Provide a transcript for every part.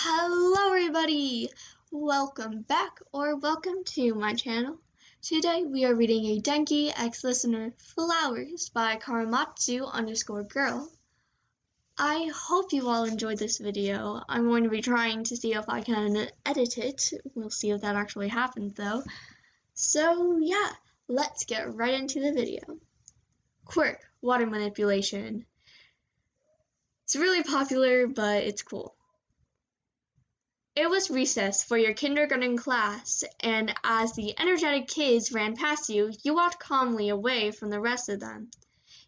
Hello everybody! Welcome back or welcome to my channel. Today we are reading a Denki X-Listener Flowers by Karamatsu_girl. I hope you all enjoyed this video. I'm going to be trying to see if I can edit it. We'll see if that actually happens though. So yeah, let's get right into the video. Quirk, water manipulation. It's really popular, but it's cool. It was recess for your kindergarten class, and as the energetic kids ran past you, you walked calmly away from the rest of them.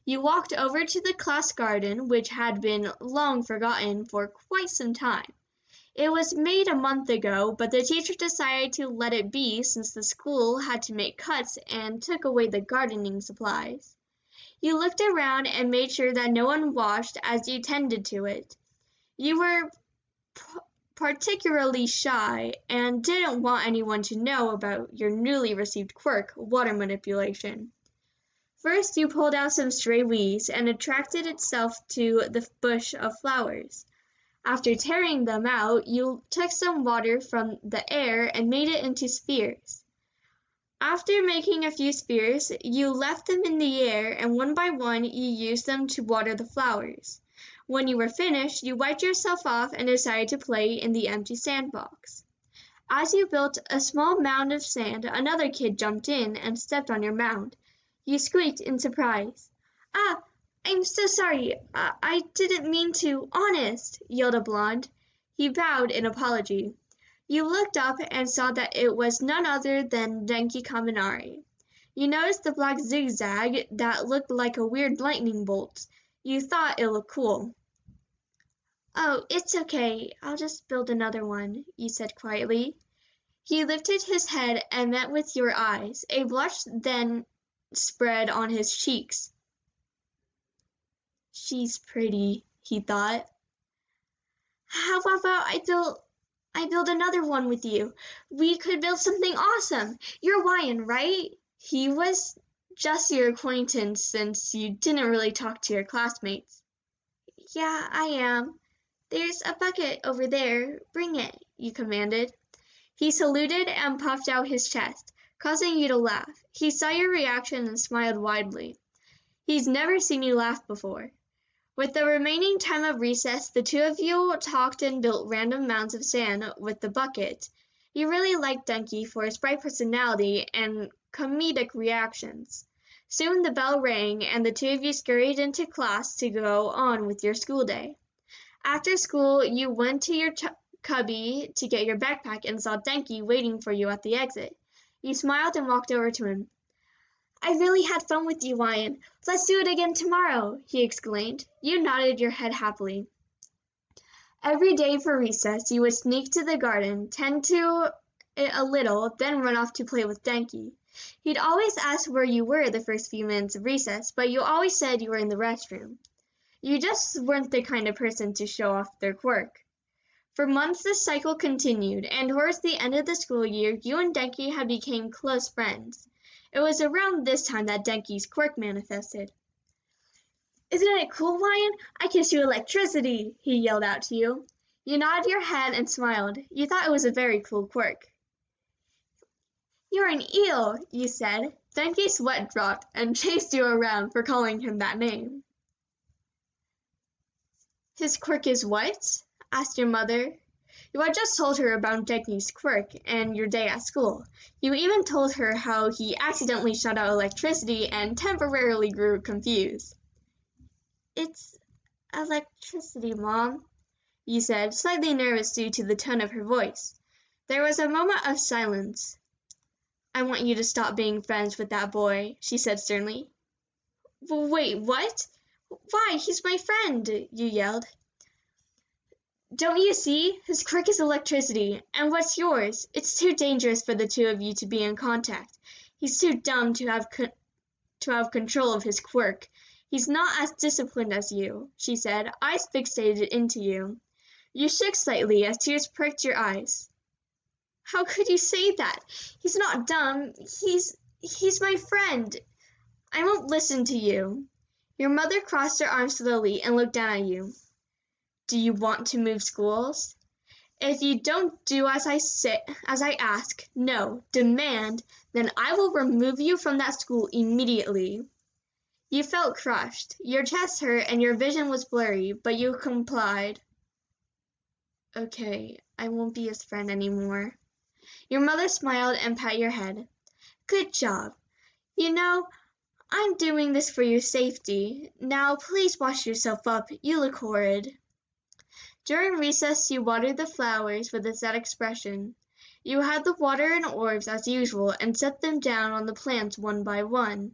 You walked over to the class garden, which had been long forgotten for quite some time. It was made a month ago, but the teacher decided to let it be since the school had to make cuts and took away the gardening supplies. You looked around and made sure that no one watched as you tended to it. You were particularly shy and didn't want anyone to know about your newly received quirk, water manipulation. First, you pulled out some stray weeds and attracted itself to the bush of flowers. After tearing them out, you took some water from the air and made it into spheres. After making a few spheres, you left them in the air and one by one you used them to water the flowers. When you were finished, you wiped yourself off and decided to play in the empty sandbox. As you built a small mound of sand, another kid jumped in and stepped on your mound. You squeaked in surprise. "Ah, I'm so sorry. I didn't mean to, honest," yelled a blonde. He bowed in apology. You looked up and saw that it was none other than Denki Kaminari. You noticed the black zigzag that looked like a weird lightning bolt. You thought it looked cool. "Oh, it's okay. I'll just build another one," you said quietly. He lifted his head and met with your eyes. A blush then spread on his cheeks. "She's pretty," he thought. "How about I build another one with you? We could build something awesome. You're Ryan, right?" He was just your acquaintance since you didn't really talk to your classmates. "Yeah, I am. There's a bucket over there. Bring it," you commanded. He saluted and puffed out his chest, causing you to laugh. He saw your reaction and smiled widely. He's never seen you laugh before. With the remaining time of recess, the two of you talked and built random mounds of sand with the bucket. You really liked Denki for his bright personality and comedic reactions. Soon the bell rang and the two of you scurried into class to go on with your school day. After school, you went to your cubby to get your backpack and saw Denki waiting for you at the exit. You smiled and walked over to him. "I really had fun with you, Ryan. Let's do it again tomorrow," he exclaimed. You nodded your head happily. Every day for recess, you would sneak to the garden, tend to it a little, then run off to play with Denki. He'd always ask where you were the first few minutes of recess, but you always said you were in the restroom. You just weren't the kind of person to show off their quirk. For months this cycle continued, and towards the end of the school year, you and Denki had become close friends. It was around this time that Denki's quirk manifested. "Isn't it cool, Ryan? I can shoot electricity," he yelled out to you. You nodded your head and smiled. You thought it was a very cool quirk. "You're an eel," you said. Denki's sweat dropped and chased you around for calling him that name. "His quirk is what?" asked your mother. You had just told her about Denki's quirk and your day at school. You even told her how he accidentally shot out electricity and temporarily grew confused. "It's electricity, Mom," you said, slightly nervous due to the tone of her voice. There was a moment of silence. "I want you to stop being friends with that boy," she said sternly. "Wait, what? Why, he's my friend," you yelled. "Don't you see? His quirk is electricity, and what's yours? It's too dangerous for the two of you to be in contact. He's too dumb to have control of his quirk. He's not as disciplined as you," she said, eyes fixated into you. You shook slightly as tears pricked your eyes. "How could you say that? He's not dumb. He's my friend. I won't listen to you." Your mother crossed her arms slowly and looked down at you. "Do you want to move schools?" If you don't do as I ask, no, demand, then I will remove you from that school immediately. You felt crushed. Your chest hurt and your vision was blurry, but you complied. Okay, I won't be his friend anymore. Your mother smiled and pat your head. Good job. You know, I'm doing this for your safety. Now please wash yourself up. You look horrid. During recess, you watered the flowers with a sad expression. You had the water in orbs as usual and set them down on the plants one by one.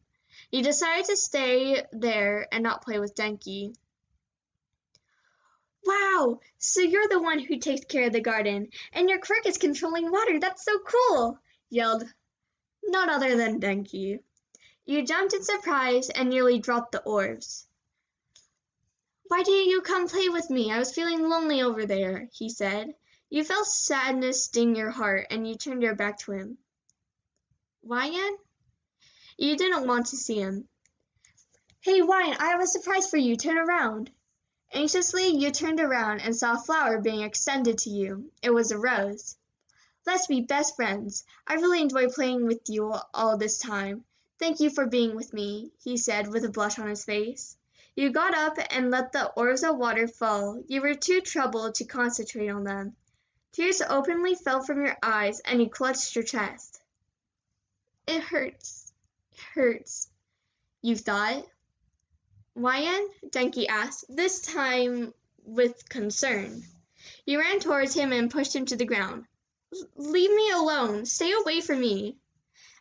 You decided to stay there and not play with Denki. Wow, so you're the one who takes care of the garden, and your quirk is controlling water. That's so cool, yelled none other than Denki. You jumped in surprise and nearly dropped the orbs. Why didn't you come play with me? I was feeling lonely over there, he said. You felt sadness sting your heart, and you turned your back to him. Wyan? You didn't want to see him. Hey, Wyan, I have a surprise for you. Turn around. Anxiously, you turned around and saw a flower being extended to you. It was a rose. Let's be best friends. I really enjoyed playing with you all this time. Thank you for being with me, he said with a blush on his face. You got up and let the orbs of water fall. You were too troubled to concentrate on them. Tears openly fell from your eyes and you clutched your chest. It hurts. It hurts, you thought. Wyan? Denki asked, this time with concern. You ran towards him and pushed him to the ground. Leave me alone. Stay away from me.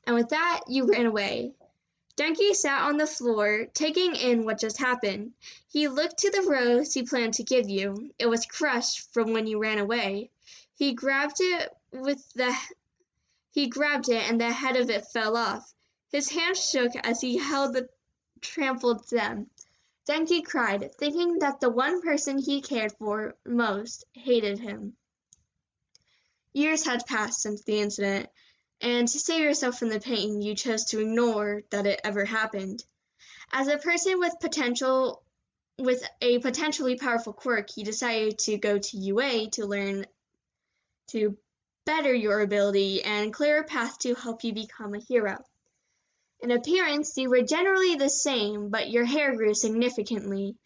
And with that, you ran away. Denki sat on the floor, taking in what just happened. He looked to the rose he planned to give you. It was crushed from when you ran away. He grabbed it and the head of it fell off. His hand shook as he held the trampled stem. Denki cried, thinking that the one person he cared for most hated him. Years had passed since the incident, and to save yourself from the pain, you chose to ignore that it ever happened. As a person with a potentially powerful quirk, you decided to go to UA to learn to better your ability and clear a path to help you become a hero. In appearance, you were generally the same, but your hair grew significantly,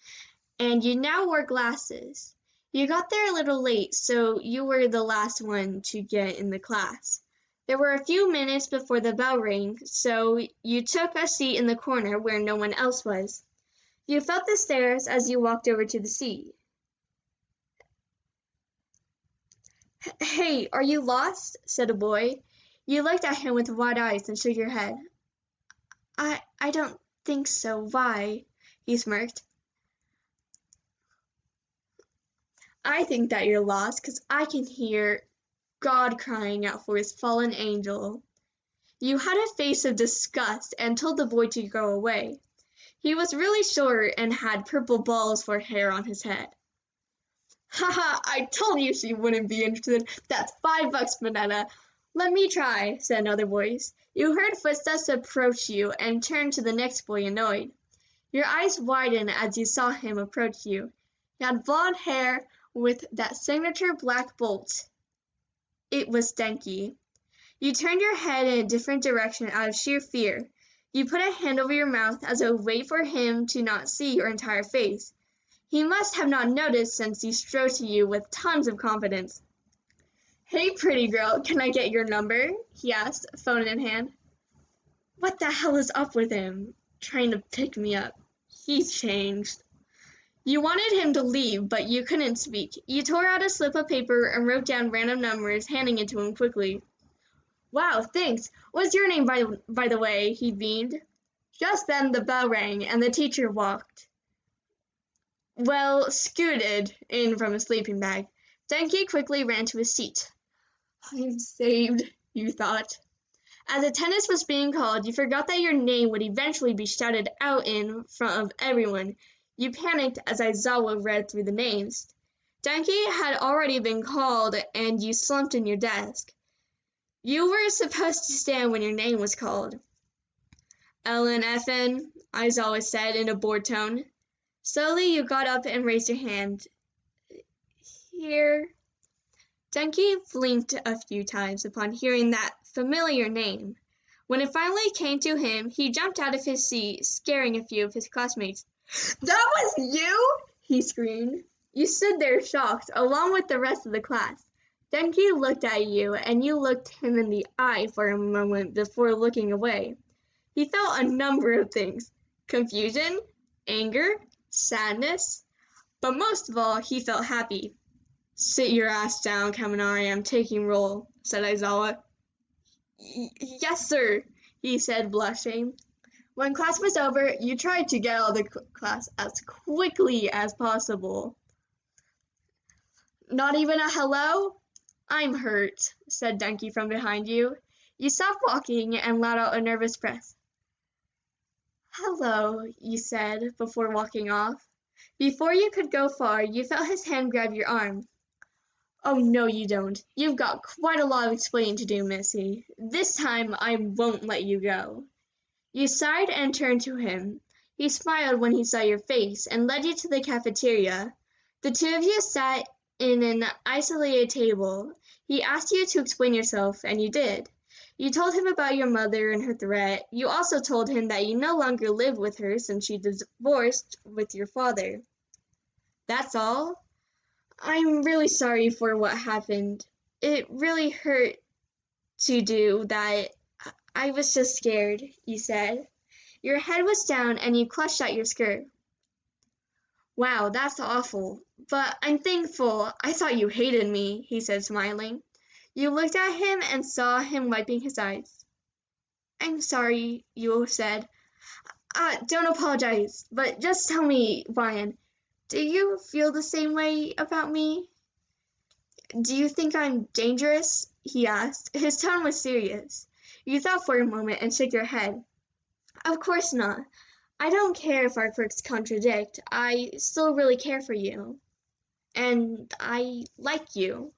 and you now wore glasses. You got there a little late, so you were the last one to get in the class. There were a few minutes before the bell rang, so you took a seat in the corner where no one else was. You felt the stairs as you walked over to the seat. Hey, are you lost? Said a boy. You looked at him with wide eyes and shook your head. I don't think so. Why? He smirked. I think that you're lost because I can hear God crying out for his fallen angel. You had a face of disgust and told the boy to go away. He was really short and had purple balls for hair on his head. Haha, I told you she wouldn't be interested. That's $5, Manetta. Let me try, said another voice. You heard footsteps approach you and turned to the next boy annoyed. Your eyes widened as you saw him approach you. He had blonde hair with that signature black bolt. It was Denki. You turned your head in a different direction out of sheer fear. You put a hand over your mouth as a way for him to not see your entire face. He must have not noticed since he strode to you with tons of confidence. Hey, pretty girl, can I get your number? He asked, phone in hand. What the hell is up with him? Trying to pick me up. He's changed. You wanted him to leave, but you couldn't speak. You tore out a slip of paper and wrote down random numbers, handing it to him quickly. Wow, thanks. What's your name, by the way? He beamed. Just then the bell rang, and the teacher scooted in from a sleeping bag. Denki quickly ran to his seat. I'm saved, you thought. As attendance was being called, you forgot that your name would eventually be shouted out in front of everyone. You panicked as Aizawa read through the names. Denki had already been called, and you slumped in your desk. You were supposed to stand when your name was called. Ellen F.N., Aizawa said in a bored tone. Slowly you got up and raised your hand. Here. Denki blinked a few times upon hearing that familiar name. When it finally came to him, he jumped out of his seat, scaring a few of his classmates. "That was you?" he screamed. You stood there shocked, along with the rest of the class. Denki looked at you, and you looked him in the eye for a moment before looking away. He felt a number of things: confusion, anger, sadness, but most of all, he felt happy. "Sit your ass down, Kaminari, I'm taking roll," said Aizawa. "Yes, sir," he said, blushing. When class was over, you tried to get out of the class as quickly as possible. "Not even a hello?" "I'm hurt," said Denki from behind you. You stopped walking and let out a nervous breath. "Hello," you said before walking off. Before you could go far, you felt his hand grab your arm. "Oh, no, you don't. You've got quite a lot of explaining to do, Missy. This time I won't let you go." You sighed and turned to him. He smiled when he saw your face and led you to the cafeteria. The two of you sat in an isolated table. He asked you to explain yourself, and you did. You told him about your mother and her threat. You also told him that you no longer live with her since she divorced with your father. "That's all?" "I'm really sorry for what happened. It really hurt to do that. I was just scared," you said. Your head was down and you clutched at your skirt. "Wow, that's awful. But I'm thankful. I thought you hated me," he said, smiling. You looked at him and saw him wiping his eyes. "I'm sorry," you said. Don't apologize, but just tell me, Ryan, do you feel the same way about me?" "Do you think I'm dangerous?" he asked. His tone was serious. You thought for a moment and shook your head. "Of course not. I don't care if our quirks contradict. I still really care for you. And I like you."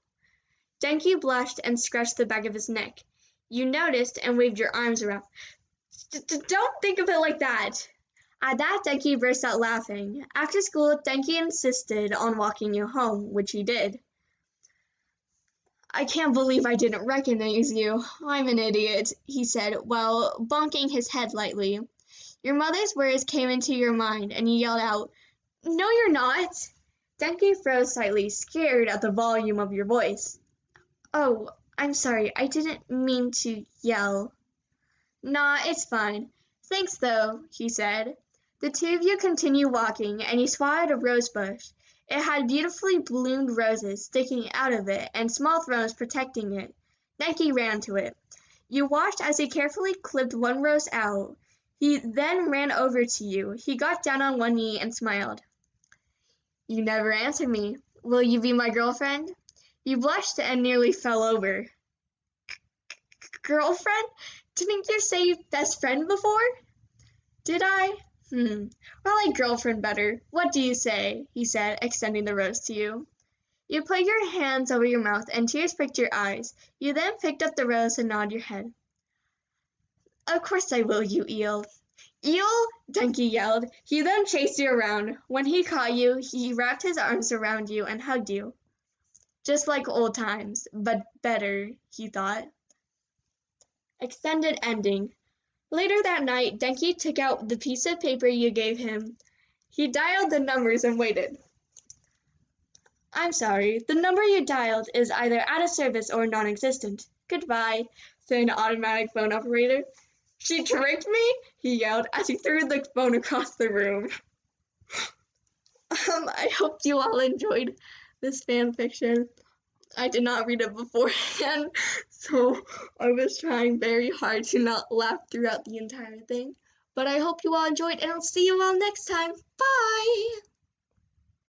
Denki blushed and scratched the back of his neck. You noticed and waved your arms around. "Don't think of it like that." At that, Denki burst out laughing. After school, Denki insisted on walking you home, which he did. "I can't believe I didn't recognize you. I'm an idiot," he said, while bonking his head lightly. Your mother's words came into your mind, and you yelled out, "No, you're not." Denki froze slightly, scared at the volume of your voice. "Oh, I'm sorry. I didn't mean to yell." "Nah, it's fine. Thanks, though," he said. The two of you continued walking, and you spotted a rose bush. It had beautifully bloomed roses sticking out of it and small thorns protecting it. Denki ran to it. You watched as he carefully clipped one rose out. He then ran over to you. He got down on one knee and smiled. "You never answered me. Will you be my girlfriend?" You blushed and nearly fell over. "Girlfriend? Didn't you say best friend before?" "Did I? I like girlfriend better. What do you say?" he said, extending the rose to you. You put your hands over your mouth and tears pricked your eyes. You then picked up the rose and nodded your head. "Of course I will, you eel." "Eel!" Denki yelled. He then chased you around. When he caught you, he wrapped his arms around you and hugged you. Just like old times, but better, he thought. Extended ending. Later that night, Denki took out the piece of paper you gave him. He dialed the numbers and waited. "I'm sorry, the number you dialed is either out of service or non-existent. Goodbye," said an automatic phone operator. "She tricked me?" he yelled as he threw the phone across the room. I hope you all enjoyed this fan fiction. I did not read it beforehand, so I was trying very hard to not laugh throughout the entire thing. But I hope you all enjoyed, and I'll see you all next time. Bye!